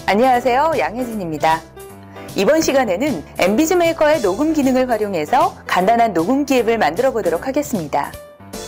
안녕하세요, 양혜진입니다. 이번 시간에는 엠비즈 메이커의 녹음 기능을 활용해서 간단한 녹음기 앱을 만들어 보도록 하겠습니다.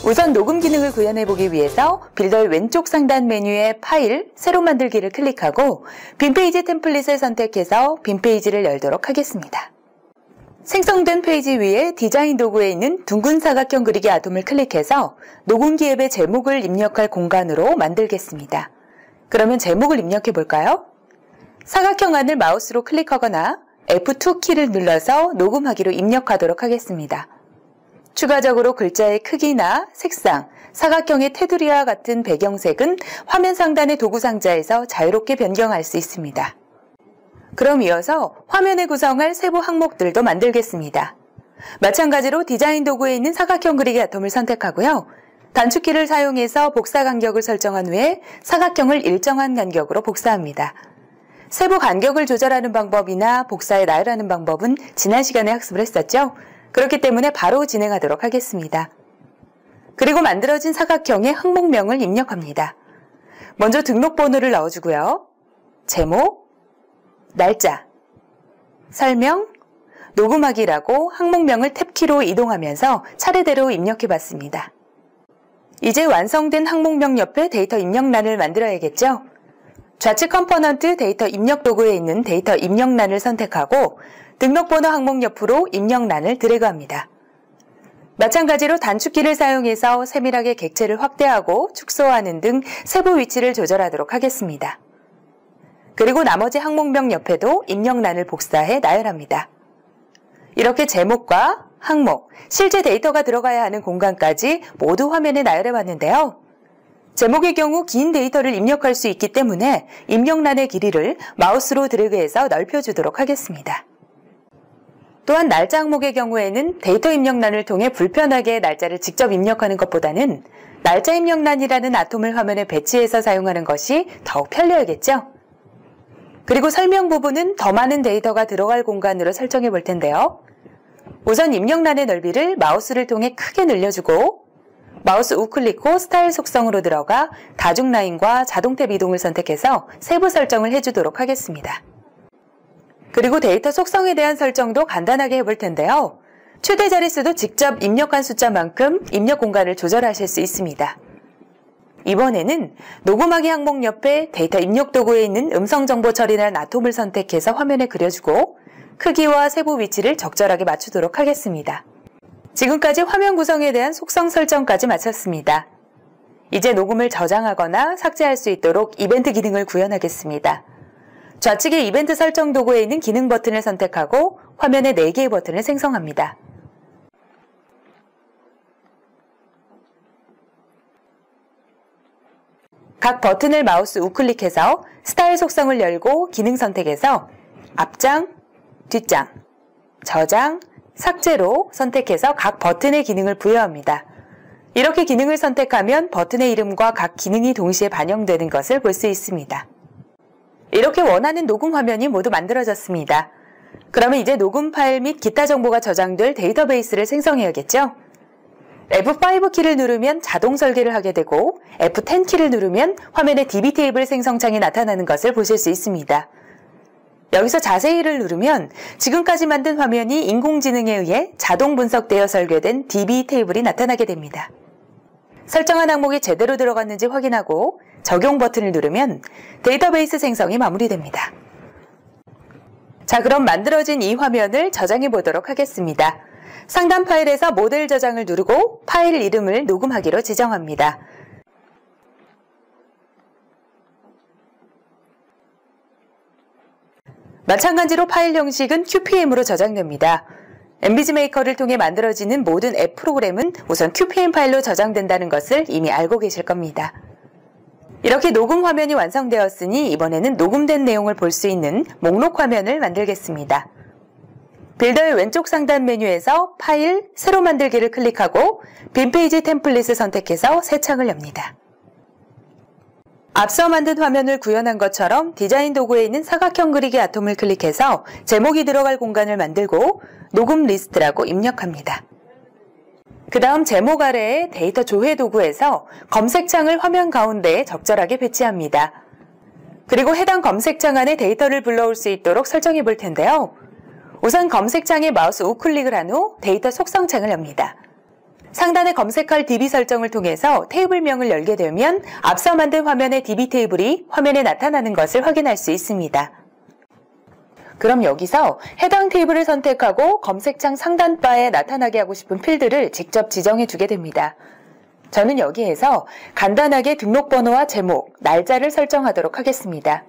우선 녹음 기능을 구현해 보기 위해서 빌더의 왼쪽 상단 메뉴의 파일, 새로 만들기를 클릭하고 빈 페이지 템플릿을 선택해서 빈 페이지를 열도록 하겠습니다. 생성된 페이지 위에 디자인 도구에 있는 둥근 사각형 그리기 아톰을 클릭해서 녹음기 앱의 제목을 입력할 공간으로 만들겠습니다. 그러면 제목을 입력해 볼까요? 사각형 안을 마우스로 클릭하거나 F2 키를 눌러서 녹음하기로 입력하도록 하겠습니다. 추가적으로 글자의 크기나 색상, 사각형의 테두리와 같은 배경색은 화면 상단의 도구 상자에서 자유롭게 변경할 수 있습니다. 그럼 이어서 화면에 구성할 세부 항목들도 만들겠습니다. 마찬가지로 디자인 도구에 있는 사각형 그리기 아톰을 선택하고요. 단축키를 사용해서 복사 간격을 설정한 후에 사각형을 일정한 간격으로 복사합니다. 세부 간격을 조절하는 방법이나 복사에 나열하는 방법은 지난 시간에 학습을 했었죠? 그렇기 때문에 바로 진행하도록 하겠습니다. 그리고 만들어진 사각형의 항목명을 입력합니다. 먼저 등록번호를 넣어주고요. 제목, 날짜, 설명, 녹음하기라고 항목명을 탭키로 이동하면서 차례대로 입력해봤습니다. 이제 완성된 항목명 옆에 데이터 입력란을 만들어야겠죠? 좌측 컴포넌트 데이터 입력 도구에 있는 데이터 입력란을 선택하고 등록번호 항목 옆으로 입력란을 드래그합니다. 마찬가지로 단축키를 사용해서 세밀하게 객체를 확대하고 축소하는 등 세부 위치를 조절하도록 하겠습니다. 그리고 나머지 항목명 옆에도 입력란을 복사해 나열합니다. 이렇게 제목과 항목, 실제 데이터가 들어가야 하는 공간까지 모두 화면에 나열해봤는데요. 제목의 경우 긴 데이터를 입력할 수 있기 때문에 입력란의 길이를 마우스로 드래그해서 넓혀주도록 하겠습니다. 또한 날짜 항목의 경우에는 데이터 입력란을 통해 불편하게 날짜를 직접 입력하는 것보다는 날짜 입력란이라는 아톰을 화면에 배치해서 사용하는 것이 더욱 편리하겠죠? 그리고 설명 부분은 더 많은 데이터가 들어갈 공간으로 설정해 볼 텐데요. 우선 입력란의 넓이를 마우스를 통해 크게 늘려주고 마우스 우클릭 후 스타일 속성으로 들어가 다중 라인과 자동 탭 이동을 선택해서 세부 설정을 해주도록 하겠습니다. 그리고 데이터 속성에 대한 설정도 간단하게 해볼 텐데요. 최대 자릿수도 직접 입력한 숫자만큼 입력 공간을 조절하실 수 있습니다. 이번에는 녹음하기 항목 옆에 데이터 입력 도구에 있는 음성 정보 처리란 아톰을 선택해서 화면에 그려주고 크기와 세부 위치를 적절하게 맞추도록 하겠습니다. 지금까지 화면 구성에 대한 속성 설정까지 마쳤습니다. 이제 녹음을 저장하거나 삭제할 수 있도록 이벤트 기능을 구현하겠습니다. 좌측의 이벤트 설정 도구에 있는 기능 버튼을 선택하고 화면에 4개의 버튼을 생성합니다. 각 버튼을 마우스 우클릭해서 스타일 속성을 열고 기능 선택해서 앞장, 뒷장, 저장, 삭제로 선택해서 각 버튼의 기능을 부여합니다. 이렇게 기능을 선택하면 버튼의 이름과 각 기능이 동시에 반영되는 것을 볼 수 있습니다. 이렇게 원하는 녹음 화면이 모두 만들어졌습니다. 그러면 이제 녹음 파일 및 기타 정보가 저장될 데이터베이스를 생성해야겠죠? F5 키를 누르면 자동 설계를 하게 되고 F10 키를 누르면 화면에 DB 테이블 생성창이 나타나는 것을 보실 수 있습니다. 여기서 자세히를 누르면 지금까지 만든 화면이 인공지능에 의해 자동 분석되어 설계된 DB 테이블이 나타나게 됩니다. 설정한 항목이 제대로 들어갔는지 확인하고 적용 버튼을 누르면 데이터베이스 생성이 마무리됩니다. 자, 그럼 만들어진 이 화면을 저장해 보도록 하겠습니다. 상단 파일에서 모델 저장을 누르고 파일 이름을 녹음하기로 지정합니다. 마찬가지로 파일 형식은 QPM으로 저장됩니다. 엠비즈 메이커를 통해 만들어지는 모든 앱 프로그램은 우선 QPM 파일로 저장된다는 것을 이미 알고 계실 겁니다. 이렇게 녹음 화면이 완성되었으니 이번에는 녹음된 내용을 볼 수 있는 목록 화면을 만들겠습니다. 빌더의 왼쪽 상단 메뉴에서 파일, 새로 만들기를 클릭하고 빈 페이지 템플릿을 선택해서 새 창을 엽니다. 앞서 만든 화면을 구현한 것처럼 디자인 도구에 있는 사각형 그리기 아톰을 클릭해서 제목이 들어갈 공간을 만들고 녹음 리스트라고 입력합니다. 그 다음 제목 아래에 데이터 조회 도구에서 검색창을 화면 가운데에 적절하게 배치합니다. 그리고 해당 검색창 안에 데이터를 불러올 수 있도록 설정해 볼 텐데요. 우선 검색창에 마우스 우클릭을 한 후 데이터 속성창을 엽니다. 상단에 검색할 DB 설정을 통해서 테이블명을 열게 되면 앞서 만든 화면의 DB 테이블이 화면에 나타나는 것을 확인할 수 있습니다. 그럼 여기서 해당 테이블을 선택하고 검색창 상단 바에 나타나게 하고 싶은 필드를 직접 지정해 주게 됩니다. 저는 여기에서 간단하게 등록번호와 제목, 날짜를 설정하도록 하겠습니다.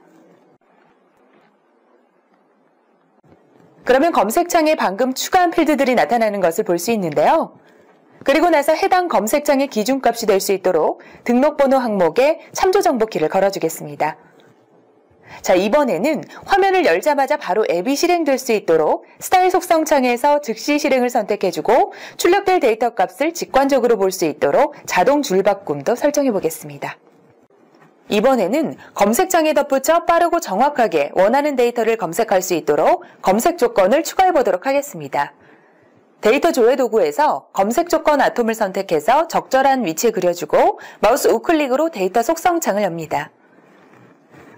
그러면 검색창에 방금 추가한 필드들이 나타나는 것을 볼 수 있는데요. 그리고 나서 해당 검색창의 기준값이 될 수 있도록 등록번호 항목에 참조정보키를 걸어주겠습니다. 자, 이번에는 화면을 열자마자 바로 앱이 실행될 수 있도록 스타일 속성 창에서 즉시 실행을 선택해주고 출력될 데이터 값을 직관적으로 볼 수 있도록 자동 줄바꿈도 설정해 보겠습니다. 이번에는 검색창에 덧붙여 빠르고 정확하게 원하는 데이터를 검색할 수 있도록 검색 조건을 추가해 보도록 하겠습니다. 데이터 조회 도구에서 검색 조건 아톰을 선택해서 적절한 위치에 그려주고 마우스 우클릭으로 데이터 속성 창을 엽니다.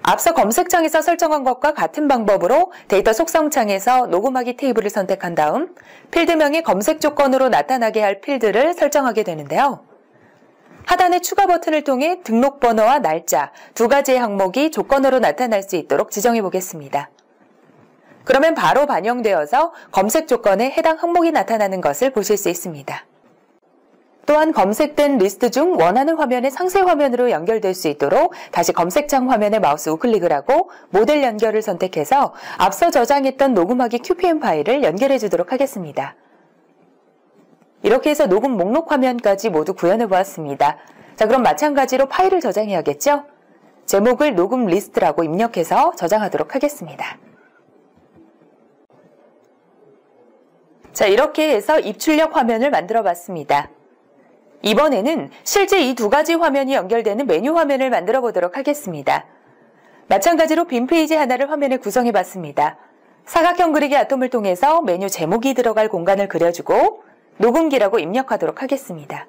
앞서 검색창에서 설정한 것과 같은 방법으로 데이터 속성 창에서 녹음하기 테이블을 선택한 다음 필드명이 검색 조건으로 나타나게 할 필드를 설정하게 되는데요. 하단의 추가 버튼을 통해 등록번호와 날짜 두 가지의 항목이 조건으로 나타날 수 있도록 지정해 보겠습니다. 그러면 바로 반영되어서 검색 조건에 해당 항목이 나타나는 것을 보실 수 있습니다. 또한 검색된 리스트 중 원하는 화면의 상세 화면으로 연결될 수 있도록 다시 검색창 화면에 마우스 우클릭을 하고 모델 연결을 선택해서 앞서 저장했던 녹음하기 QPM 파일을 연결해 주도록 하겠습니다. 이렇게 해서 녹음 목록 화면까지 모두 구현해 보았습니다. 자, 그럼 마찬가지로 파일을 저장해야겠죠? 제목을 녹음 리스트라고 입력해서 저장하도록 하겠습니다. 자, 이렇게 해서 입출력 화면을 만들어 봤습니다. 이번에는 실제 이 두 가지 화면이 연결되는 메뉴 화면을 만들어 보도록 하겠습니다. 마찬가지로 빈 페이지 하나를 화면에 구성해 봤습니다. 사각형 그리기 아톰을 통해서 메뉴 제목이 들어갈 공간을 그려주고 녹음기라고 입력하도록 하겠습니다.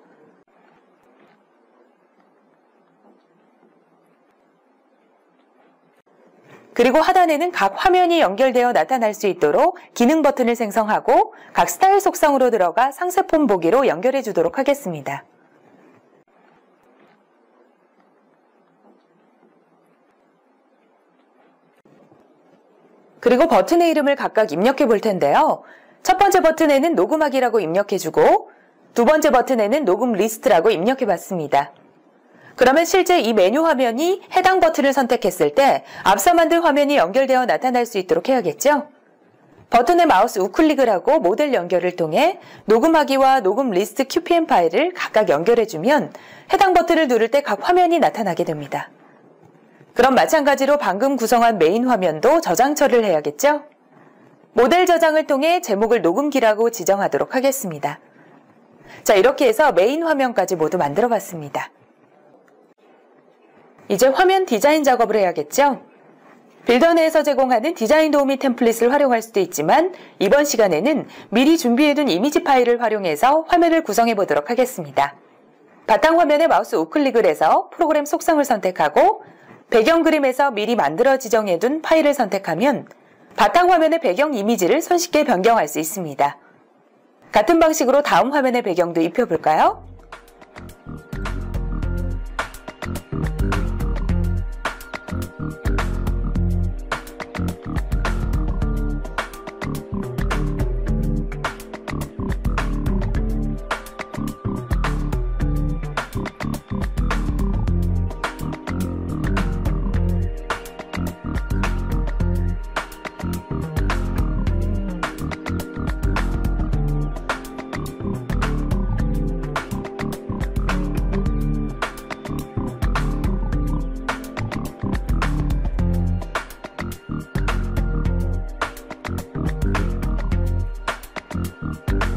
그리고 하단에는 각 화면이 연결되어 나타날 수 있도록 기능 버튼을 생성하고 각 스타일 속성으로 들어가 상세 폼 보기로 연결해 주도록 하겠습니다. 그리고 버튼의 이름을 각각 입력해 볼 텐데요. 첫 번째 버튼에는 녹음하기라고 입력해 주고 두 번째 버튼에는 녹음 리스트라고 입력해 봤습니다. 그러면 실제 이 메뉴 화면이 해당 버튼을 선택했을 때 앞서 만든 화면이 연결되어 나타날 수 있도록 해야겠죠? 버튼에 마우스 우클릭을 하고 모델 연결을 통해 녹음하기와 녹음 리스트 QPM 파일을 각각 연결해주면 해당 버튼을 누를 때 각 화면이 나타나게 됩니다. 그럼 마찬가지로 방금 구성한 메인 화면도 저장 처리를 해야겠죠? 모델 저장을 통해 제목을 녹음기라고 지정하도록 하겠습니다. 자, 이렇게 해서 메인 화면까지 모두 만들어 봤습니다. 이제 화면 디자인 작업을 해야겠죠? 빌더 내에서 제공하는 디자인 도우미 템플릿을 활용할 수도 있지만 이번 시간에는 미리 준비해둔 이미지 파일을 활용해서 화면을 구성해 보도록 하겠습니다. 바탕화면에 마우스 우클릭을 해서 프로그램 속성을 선택하고 배경 그림에서 미리 만들어 지정해둔 파일을 선택하면 바탕화면의 배경 이미지를 손쉽게 변경할 수 있습니다. 같은 방식으로 다음 화면의 배경도 입혀볼까요?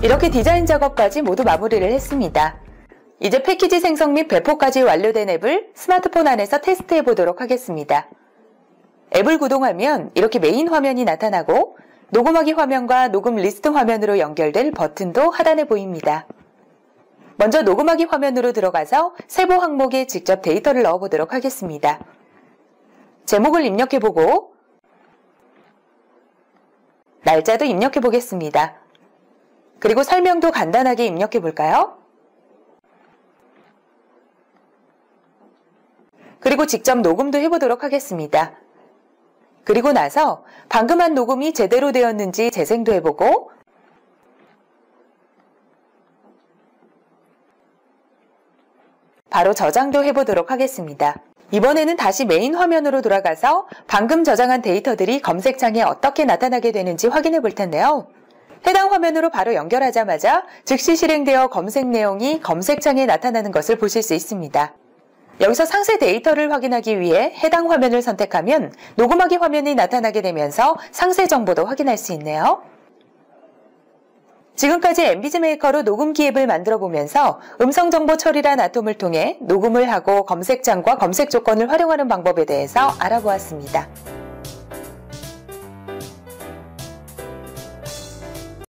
이렇게 디자인 작업까지 모두 마무리를 했습니다. 이제 패키지 생성 및 배포까지 완료된 앱을 스마트폰 안에서 테스트해 보도록 하겠습니다. 앱을 구동하면 이렇게 메인 화면이 나타나고 녹음하기 화면과 녹음 리스트 화면으로 연결될 버튼도 하단에 보입니다. 먼저 녹음하기 화면으로 들어가서 세부 항목에 직접 데이터를 넣어보도록 하겠습니다. 제목을 입력해보고 날짜도 입력해보겠습니다. 그리고 설명도 간단하게 입력해볼까요? 그리고 직접 녹음도 해보도록 하겠습니다. 그리고 나서 방금 한 녹음이 제대로 되었는지 재생도 해보고 바로 저장도 해보도록 하겠습니다. 이번에는 다시 메인 화면으로 돌아가서 방금 저장한 데이터들이 검색창에 어떻게 나타나게 되는지 확인해 볼 텐데요. 해당 화면으로 바로 연결하자마자 즉시 실행되어 검색 내용이 검색창에 나타나는 것을 보실 수 있습니다. 여기서 상세 데이터를 확인하기 위해 해당 화면을 선택하면 녹음하기 화면이 나타나게 되면서 상세 정보도 확인할 수 있네요. 지금까지 엠비즈 메이커로 녹음기 앱을 만들어 보면서 음성정보 처리란 아톰을 통해 녹음을 하고 검색창과 검색 조건을 활용하는 방법에 대해서 알아보았습니다.